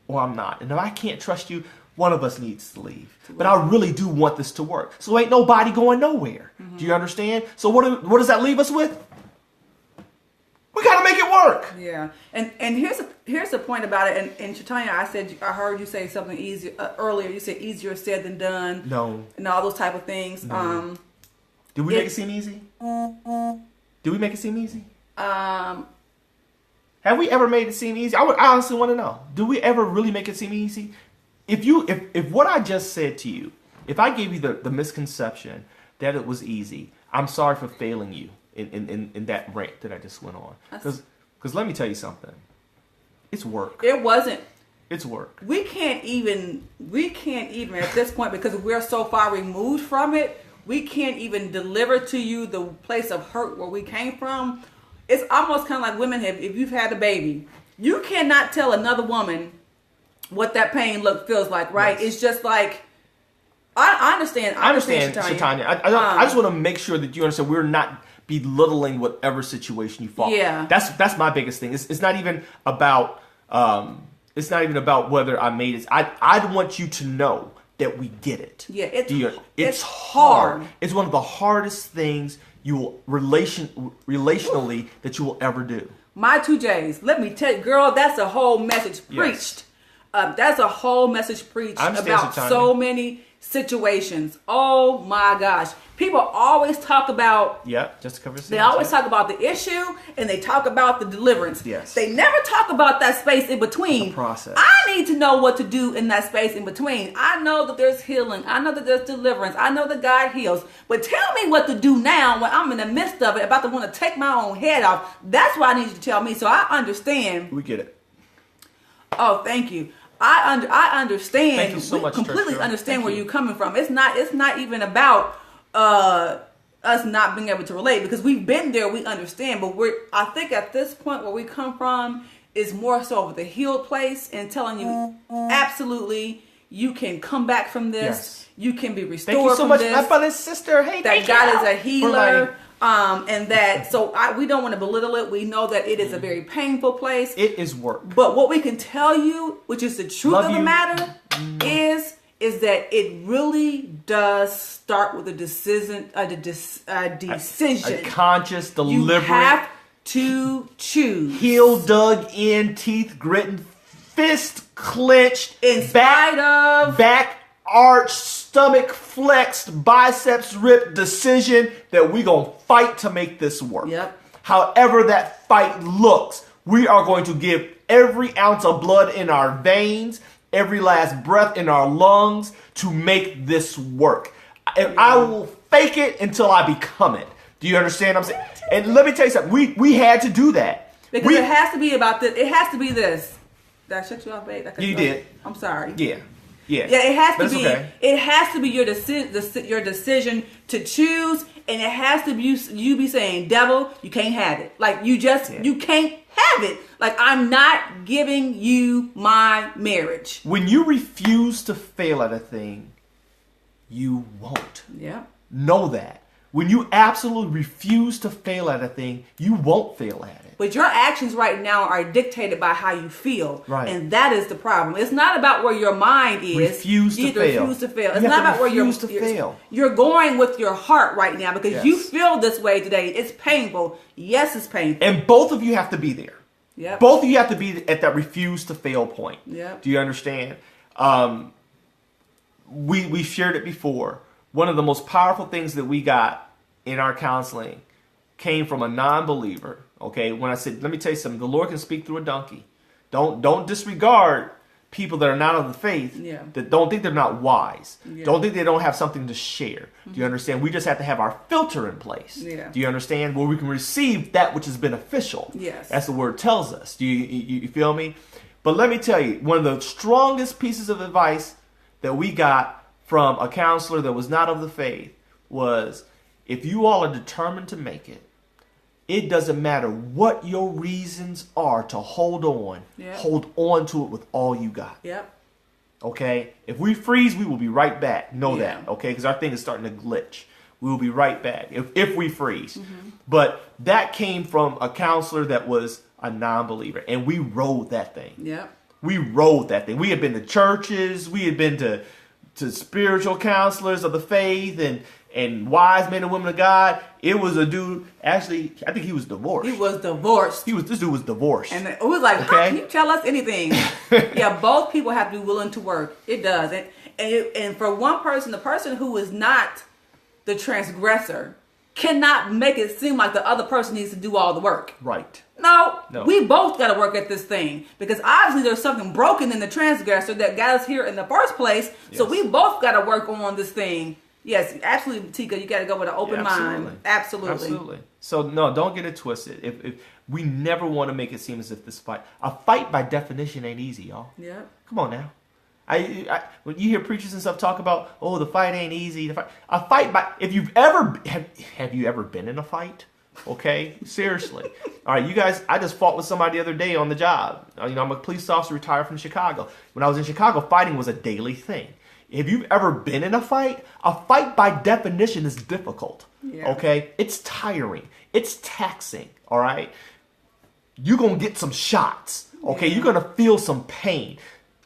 or I'm not. And if I can't trust you, one of us needs to leave. But I really do want this to work. So ain't nobody going nowhere. Mm-hmm. Do you understand? So what does that leave us with? We got to make it work. Yeah. And here's the point about it. And Chaitanya, I heard you say something easier earlier. You said easier said than done. No. And all those type of things. No. Did we make it seem easy? Did we make it seem easy? Have we ever made it seem easy? I honestly want to know. Do we ever really make it seem easy? If what I just said to you, if I gave you the misconception that it was easy, I'm sorry for failing you in that rant that I just went on. Because let me tell you something. It's work. It wasn't. It's work. We can't even at this point, because we're so far removed from it, we can't even deliver to you the place of hurt where we came from. It's almost kind of like women if you've had a baby, you cannot tell another woman what that pain feels like, right? Yes. It's just like, I understand. I understand, Chaitanya. I just want to make sure that you understand we're not belittling whatever situation you fall. Yeah. That's my biggest thing. It's not even about whether I made it. I want you to know that we get it. Yeah, it's hard. It's one of the hardest things you will relationally that you will ever do. My 2 J's. Let me tell you, girl, that's a whole message preached. Yes. That's a whole message preached about so many situations. Oh my gosh. People always talk about, just to cover. They always talk about the issue and they talk about the deliverance. Yes. They never talk about that space in between. The process. I need to know what to do in that space in between. I know that there's healing. I know that there's deliverance. I know that God heals. But tell me what to do now when I'm in the midst of it, about to want to take my own head off. That's what I need you to tell me, so I understand. We get it. Oh, thank you. I understand. Thank you so much. Completely understand where you're coming from. It's not even about us not being able to relate, because we've been there. We understand, but I think at this point where we come from is more so of the healed place and telling you absolutely you can come back from this. Yes. You can be restored. Thank you so from much, this. my brother and sister. Hey, that God is a healer. And that, so we don't want to belittle it. We know that it is a very painful place. It is work. But what we can tell you, which is the truth of the matter, is that it really does start with a decision. A conscious, deliberate. You have to choose. Heel dug in, teeth gritting, fist clenched, in spite of back arched, stomach flexed, biceps ripped decision that we gonna fight to make this work. Yep. However that fight looks, We are going to give every ounce of blood in our veins, every last breath in our lungs to make this work. And I will fake it until I become it. Do you understand what I'm saying? And let me tell you something. We had to do that. Because it has to be about this. It has to be this. Did I shut you off, babe? You did. I'm sorry. Yeah. It has to be. Okay. It has to be your decision to choose, and it has to be you be saying, "Devil, you can't have it." Like you can't have it. Like I'm not giving you my marriage. When you refuse to fail at a thing, you won't. Yeah. Know that. When you absolutely refuse to fail at a thing, you won't fail at it. But your actions right now are dictated by how you feel. Right. And that is the problem. It's not about where your mind is. Refuse to fail. It's not about where you're going with your heart right now because you feel this way today. It's painful. Yes, it's painful. And both of you have to be there. Yep. Both of you have to be at that refuse to fail point. Yep. Do you understand? We shared it before. One of the most powerful things that we got in our counseling came from a non-believer. Okay, when I said, let me tell you something, the Lord can speak through a donkey. Don't disregard people that are not of the faith, that don't think they're not wise, don't think they don't have something to share. Do you understand? We just have to have our filter in place. Do you understand? Where we can receive that which is beneficial. Yes. As the word tells us. Do you feel me? But let me tell you, one of the strongest pieces of advice that we got from a counselor that was not of the faith was, if you all are determined to make it, it doesn't matter what your reasons are to hold on. Hold on to it with all you got. Yep. Okay? If we freeze, we will be right back. Know that. Okay? Because our thing is starting to glitch. We will be right back if we freeze. But that came from a counselor that was a non-believer. And we rode that thing. Yep. We rode that thing. We had been to churches. We had been to spiritual counselors of the faith and wise men and women of God. It was a dude, actually, I think he was divorced. He was divorced. This dude was divorced. And it was like, how can you tell us anything? Both people have to be willing to work. It does. And for one person, the person who is not the transgressor cannot make it seem like the other person needs to do all the work. Right. No, we both got to work at this thing because obviously there's something broken in the transgressor that got us here in the first place. So we both got to work on this thing. Yes, absolutely, Tika. You got to go with an open mind. Absolutely. So no, don't get it twisted. If we never want to make it seem as if this a fight by definition ain't easy, y'all. Yeah. Come on now. When you hear preachers and stuff talk about, oh, the fight ain't easy. A fight by, if you've ever, have you ever been in a fight? Okay, seriously. All right, you guys, I just fought with somebody the other day on the job. I'm a police officer retired from Chicago. When I was in Chicago, fighting was a daily thing. If you've ever been in a fight by definition is difficult. Okay, it's tiring. It's taxing. All right, you're going to get some shots. Okay, you're going to feel some pain.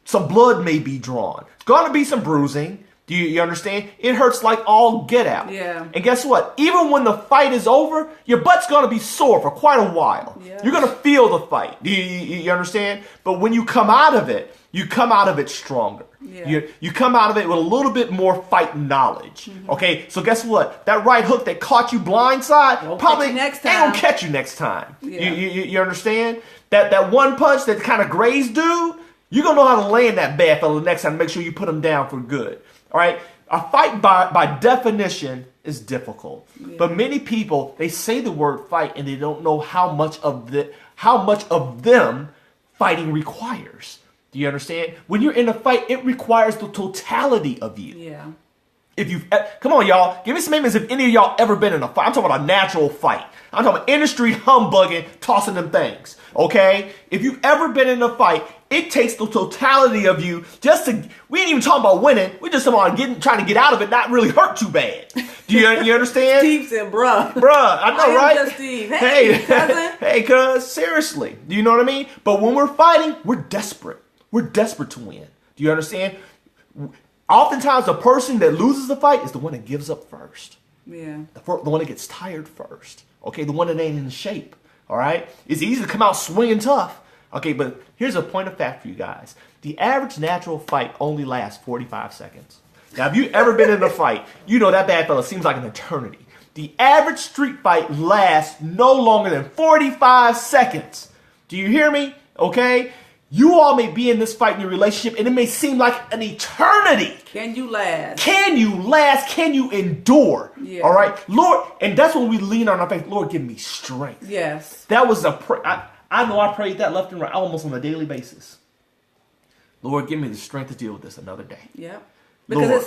Some blood may be drawn. It's going to be some bruising. Do you understand? It hurts like all get out. Yeah. And guess what? Even when the fight is over, your butt's going to be sore for quite a while. Yeah. You're going to feel the fight. Do you understand? But when you come out of it, you come out of it stronger. Yeah. You come out of it with a little bit more fight knowledge. Okay? So guess what? That right hook that caught you blindside probably ain't going to catch you next time. Yeah. You understand? That one punch that kind of grazed dude, you're going to know how to land that bad fella the next time. Make sure you put him down for good. All right? A fight by definition is difficult. Yeah. But many people, they say the word fight and they don't know how much of them fighting requires. Do you understand? When you're in a fight, it requires the totality of you. Yeah. If you've, come on, y'all, give me some names if any of y'all ever been in a fight. I'm talking about a natural fight. I'm talking about industry humbugging, tossing them things. Okay? If you've ever been in a fight, it takes the totality of you just to, we ain't even talking about winning. We're just talking about trying to get out of it, not really hurt too bad. Do you understand? Steve said, bruh. Bruh, I know, right? Just Steve. Hey, cousin. Hey, cuz, seriously. Do you know what I mean? But when we're fighting, we're desperate. We're desperate to win. Do you understand? Oftentimes, the person that loses the fight is the one that gives up first. Yeah. The one that gets tired first. Okay, the one that ain't in shape. All right? It's easy to come out swinging tough. Okay, but here's a point of fact for you guys. The average natural fight only lasts 45 seconds. Now, if you've ever been in a fight, you know that bad fella seems like an eternity. The average street fight lasts no longer than 45 seconds. Do you hear me? Okay? You all may be in this fight in your relationship, and it may seem like an eternity. Can you last? Can you last? Can you endure? Yeah. All right? Lord, and that's when we lean on our faith. Lord, give me strength. Yes. That was a prayer. I know I prayed that left and right almost on a daily basis. Lord, give me the strength to deal with this another day. Yeah. Because Lord.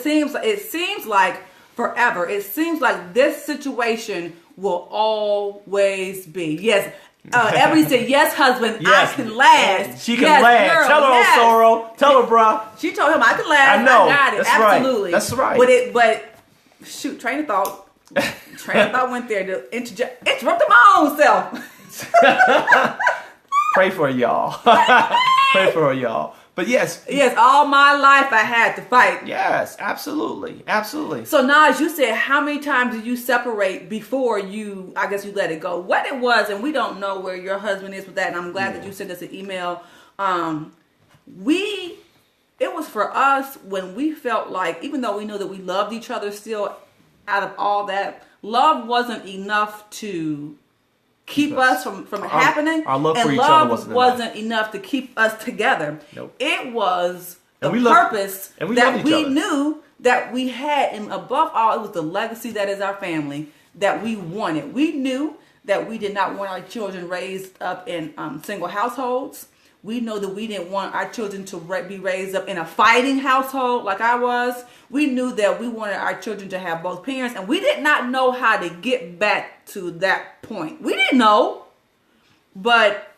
it seems like forever. It seems like this situation will always be. Yes. Ebony said, yes, husband, Yes. I can last. She can yes, last. Girl, Tell her, yes. Sorrow. Tell her, bruh. She told him I can last. I know. I got it. That's Absolutely. right. That's right. But shoot, train of thought. Train of thought went there to interrupted my own self. Pray for y'all. Pray for y'all. But yes. Yes, all my life I had to fight. Yes, absolutely. Absolutely. So Naj, you said how many times did you separate before you let it go? What it was, and we don't know where your husband is with that, and I'm glad that you sent us an email. It was for us when we felt like, even though we know that we loved each other still, out of all that, love wasn't enough to keep us from happening. Our love and for each love other wasn't enough to keep us together. Nope. It was the And purpose we that loved each we other. knew that we had, and above all, it was the legacy that is our family that we wanted. We knew that we did not want our children raised up in single households. We know that we didn't want our children to be raised up in a fighting household like I was. We knew that we wanted our children to have both parents, and we did not know how to get back to that point. We didn't know, but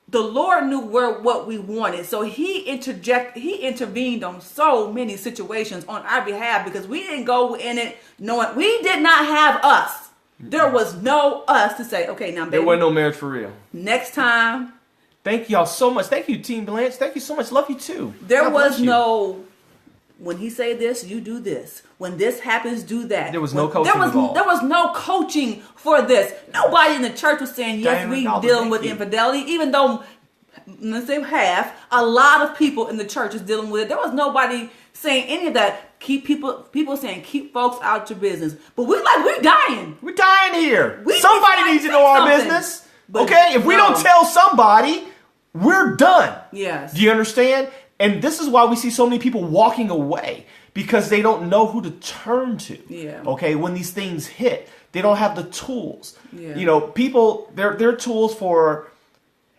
the Lord knew what we wanted. So he intervened on so many situations on our behalf, because we didn't go in it knowing we did not have us. There was no us to say, okay, now baby, There wasn't no marriage for real. next time. Thank y'all so much. Thank you, Team Blanche. Thank you so much. Love you too. There God was bless you. no, when he say this, you do this. When this happens, do that. There was no coaching involved. There was no coaching for this. Nobody in the church was saying, yes, Diane we Ronaldo, dealing with thank you. infidelity, even though, let's say half, a lot of people in the church is dealing with it. There was nobody saying any of that. People saying, keep folks out your business. But we're dying. We're dying here. We Somebody need needs to to know our say something. business. But Okay? If we no. don't tell somebody, we're done. Yes. Do you understand? And this is why we see so many people walking away, because they don't know who to turn to. Yeah. Okay? When these things hit, they don't have the tools. Yeah. You know, people, they're tools for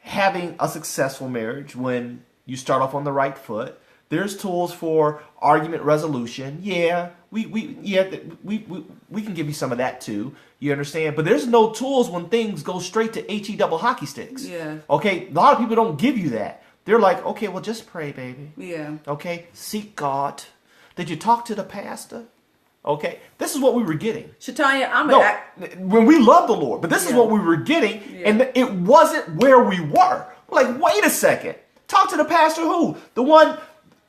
having a successful marriage when you start off on the right foot. There's tools for argument resolution. Yeah, we can give you some of that too. You understand? But there's no tools when things go straight to HE double hockey sticks. Yeah. Okay? A lot of people don't give you that. They're like, okay, well, just pray, baby. Yeah. Okay? Seek God. Did you talk to the pastor? Okay? This is what we were getting. Shatanya, When we love the Lord, but this is Yeah. what we were getting, Yeah. and it wasn't where we were. We're like, wait a second. Talk to the pastor who? The one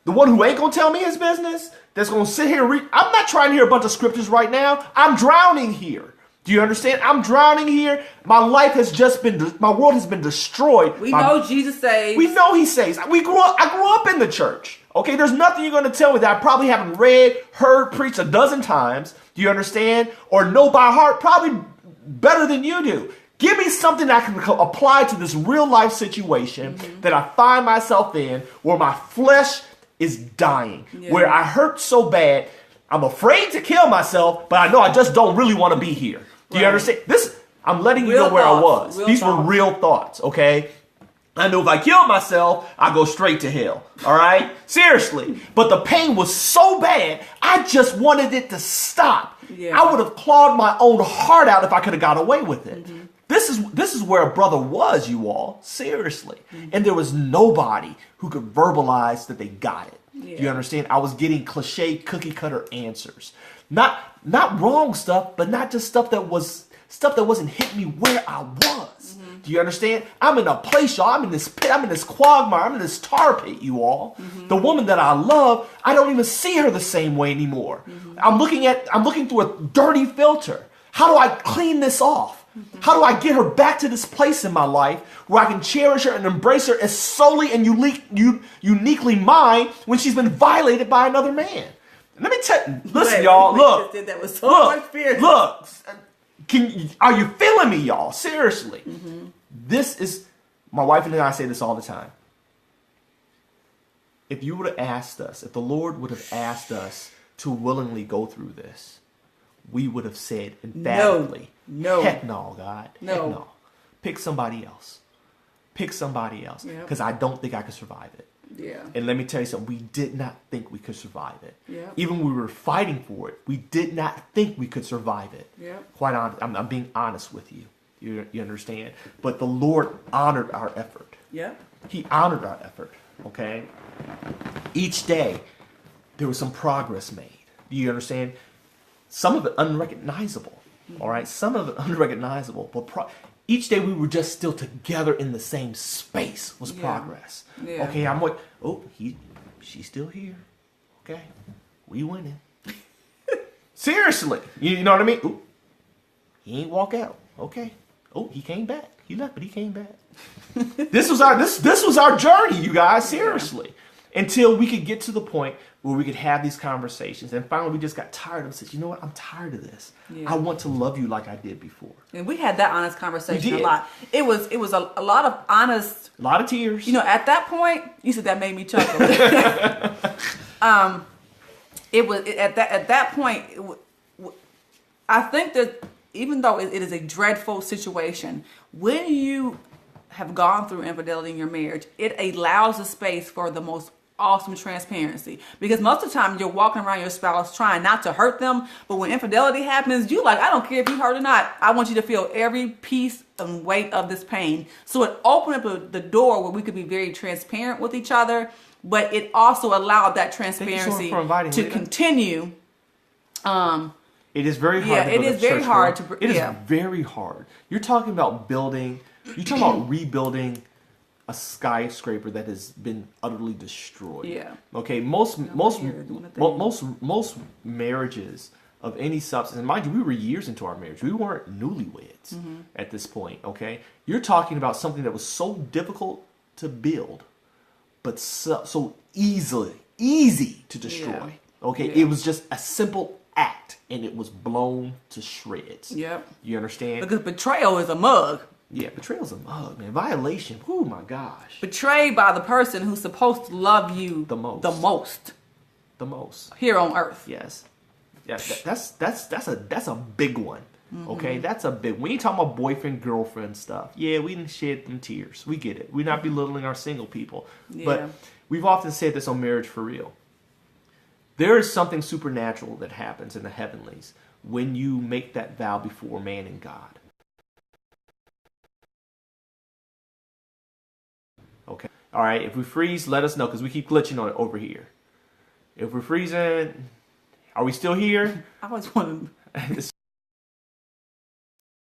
who ain't gonna tell me his business? That's gonna sit here and read. I'm not trying to hear a bunch of scriptures right now. I'm drowning here. Do you understand? I'm drowning here. My life has just been, my world has been destroyed. we know Jesus saves. We know he saves. I grew up in the church. Okay, there's nothing you're going to tell me that I probably haven't read, heard, preached a dozen times. Do you understand? Or know by heart, probably better than you do. Give me something that I can apply to this real life situation that I find myself in, where my flesh is dying, where I hurt so bad, I'm afraid to kill myself, but I know I just don't really want to be here. Do you understand? I'm letting you Real know where thoughts. I was. These were real thoughts, okay? I knew if I killed myself, I'd go straight to hell. All right? Seriously. But the pain was so bad, I just wanted it to stop. Yeah. I would have clawed my own heart out if I could have got away with it. This is where a brother was, you all. Seriously. And there was nobody who could verbalize that they got it. Yeah. Do you understand? I was getting cliche cookie cutter answers. Not wrong stuff, but not just stuff that wasn't hitting me where I was. Do you understand? I'm in a place, y'all. I'm in this pit. I'm in this quagmire. I'm in this tar pit, you all. The woman that I love, I don't even see her the same way anymore. I'm looking through a dirty filter. How do I clean this off? How do I get her back to this place in my life where I can cherish her and embrace her as solely and uniquely mine when she's been violated by another man? Let me tell you. Listen, y'all. Look. That was so much fear. Look. Are you feeling me, y'all? Seriously. This is My wife and I say this all the time. If you would have asked us, if the Lord would have asked us to willingly go through this, we would have said emphatically, no, heck no, God, no. heck no. Pick somebody else. Pick somebody else. Because I don't think I could survive it. Yeah. And let me tell you something, we did not think we could survive it. Yeah. Even when we were fighting for it, we did not think we could survive it. Yeah. Quite honest, I'm being honest with you. You understand? But the Lord honored our effort. Yeah. He honored our effort, okay? Each day, there was some progress made. Do you understand? Some of it unrecognizable, all right? Some of it unrecognizable. But each day we were just still together in the same space was progress. Yeah. Okay, I'm like, oh, she's still here. Okay, we winning. Seriously, you know what I mean? Ooh, he ain't walk out. Okay. Oh, he came back. He left, but he came back. This was our journey, you guys. Seriously, until we could get to the point where we could have these conversations, and finally we just got tired of it and said, you know what? I'm tired of this. Yeah. I want to love you like I did before. And we had that honest conversation We did. a lot. It was a lot of honest. A lot of tears. You know, at that point, you said that made me chuckle. It was at that point. I think that even though it is a dreadful situation, when you have gone through infidelity in your marriage, it allows a space for the most awesome transparency. Because most of the time you're walking around your spouse trying not to hurt them, but when infidelity happens, you like, I don't care if you hurt or not. I want you to feel every piece and weight of this pain. So it opened up the door where we could be very transparent with each other, but it also allowed that transparency to continue. It is very hard. Yeah, it is very hard to. It is very hard. You're talking about building. You're talking about rebuilding a skyscraper that has been utterly destroyed. Yeah. Okay. Most marriages of any substance, and mind you, we were years into our marriage. We weren't newlyweds at this point. Okay. You're talking about something that was so difficult to build, but so easy to destroy. Yeah. Okay. Yeah. It was just a simple act, and it was blown to shreds. Yep. You understand? Because betrayal is a mug. Yeah, betrayal's a mug, man. Violation. Oh my gosh. Betrayed by the person who's supposed to love you The most. The most here on earth. Yes. Yeah, that's a big one. Okay, that's a big. When you talk about boyfriend girlfriend stuff, yeah, we didn't shed them tears. We get it. We're not belittling our single people, but we've often said this on Marriage for Real. There is something supernatural that happens in the heavenlies when you make that vow before man and God. Okay. All right. If we freeze, let us know because we keep glitching on it over here. If we're freezing, are we still here? I was wondering.